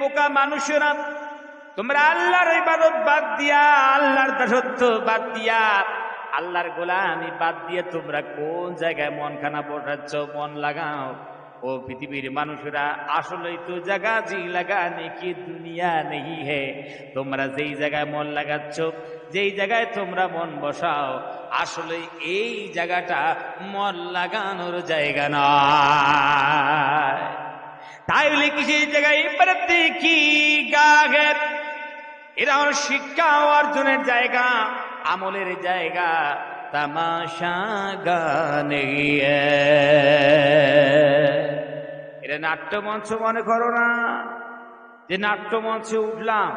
বোকা মানুষেরা, তোমরা আল্লাহর ইবাদত বাদ দিয়া, আল্লাহর দাসত্ব বাদ দিয়া, আল্লাহর গোলামি বাদ দিয়ে তোমরা কোন জায়গায় মনখানা বসাচ্ছ? মন লাগাও। ও পৃথিবীর মানুষেরা, আসলেই তো জায়গা জি লাগানে কি দুনিয়া নেই হে। তোমরা যেই জায়গায় মন লাগাচ্ছ, যেই জায়গায় তোমরা মন বসাও, আসলে এই জায়গাটা মন লাগানোর জায়গা নয়। তাইলে কি সেই জায়গায় ইবাদতে কি গায়ের, এটা হলো শিক্ষা অর্জনের জায়গা, আমলের জায়গা, তামাশা গানে। এটা নাট্যমঞ্চ মনে করো না যে নাট্যমঞ্চে উঠলাম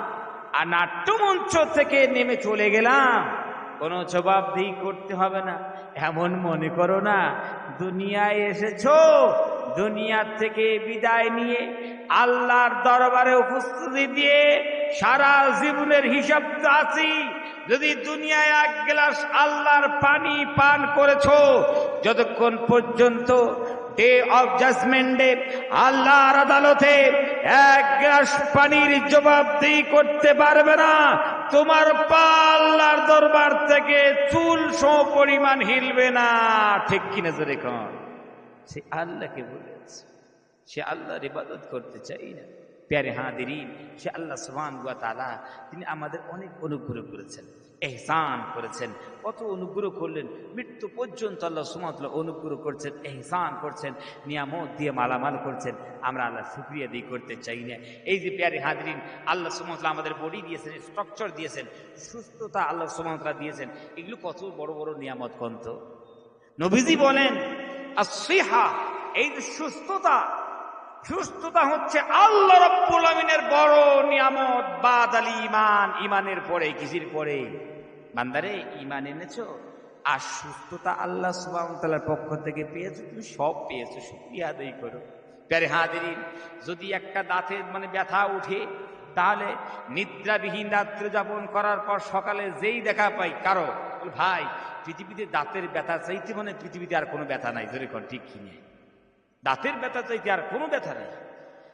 আর নাট্যমঞ্চ থেকে নেমে চলে গেলাম, কোনো জবাবদিহি করতে হবে না, এমন মনে করো না। দুনিয়ায় এসেছো, দুনিয়ার থেকে বিদায় নিয়ে আল্লাহর দরবারে উপস্থিতি দিয়ে সারা জীবনের হিসাব তো আছেই। যদি দুনিয়ায় এক গ্লাস আল্লাহর পানি পান করেছো, যতক্ষণ পর্যন্ত ডে অফ জাজমেন্টে আল্লাহর আদালতে এক গ্লাস পানির জবাবদিহি করতে পারবে না, তোমার পা আল্লাহর দরবার থেকে চুল সম পরিমাণ হিলবে না। ঠিক কিনা জোরে কন? সে আল্লাহকে বলেছে, সে আল্লাহর ইবাদত করতে চাই না। প্যারে হাদিরিন, সে আল্লাহ সুবহানাহু ওয়া তাআলা তিনি আমাদের অনেক অনুগ্রহ করেছেন, ইহসান করেছেন। কত অনুগ্রহ করলেন, মৃত্যু পর্যন্ত আল্লাহ সুবহানাহু ওয়া তাআলা অনুগ্রহ করছেন, ইহসান করছেন, নিয়ামত দিয়ে মালামাল করছেন। আমরা আল্লাহ শুকরিয়া দিয়ে করতে চাই না। এই যে প্যারে হাদিরিন, আল্লাহ সুবহানাহু ওয়া তাআলা আমাদের বডি দিয়েছেন, স্ট্রাকচার দিয়েছেন, সুস্থতা আল্লাহ সুবহানাহু ওয়া তাআলা দিয়েছেন। এগুলো কত বড় বড় নিয়ামত কন্ত। নবীজি বলেন আসিহা, এই যে সুস্থতা, সুস্থতা হচ্ছে আল্লাহ রাব্বুল আমিনের বড় নিয়ামত। বাদাল ঈমান, ঈমানের পরে, কিসের পরে? বান্দারে ঈমান এনেছো আর সুস্থতা আল্লাহ সুবহানাহু ওয়া তাআলার পক্ষ থেকে পেয়েছো, তুমি সব পেয়েছো, শুকরিয়া আদায় করো। প্যারে হাদিরিন, যদি একটা দাঁতের ব্যথা উঠে, তাহলে নিদ্রাবিহীন রাত্রি যাপন করার পর সকালে যেই দেখা পাই কারো, ভাই পৃথিবীতে দাঁতের ব্যথা চাইতে পৃথিবীতে আর কোনো ব্যথা নাই। জোরে কোন ঠিক কিনে? দাঁতের ব্যথা চাইতে আর কোনো ব্যথা নেই।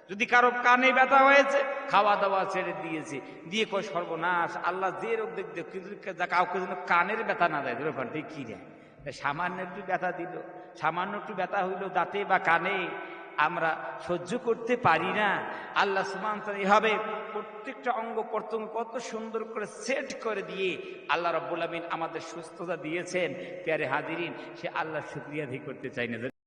যদি কারো কানে ব্যথা হয়েছে, খাওয়া দাওয়া ছেড়ে দিয়েছে, দিয়ে কয় সর্বনাশ, আল্লাহ যে রোগ দেখতে, কিন্তু কাউকে যেন কানের ব্যথা না দেয়। জোরে কোন ঠিক কিনে? সামান্য একটু ব্যথা দিল, সামান্য একটু ব্যথা হইল দাঁতে বা কানে, আমরা সহ্য করতে পারি না। আল্লাহ সুবহানাহু ওয়া তাআলা এভাবে প্রত্যেকটা অঙ্গ প্রত্যঙ্গ কত সুন্দর করে সেট করে দিয়ে আল্লাহ রাব্বুল আমিন আমাদের সুস্থতা দিয়েছেন। প্যারে হাদিরিন, সে আল্লাহর শুকরিয়া আদায় করতে চাই না।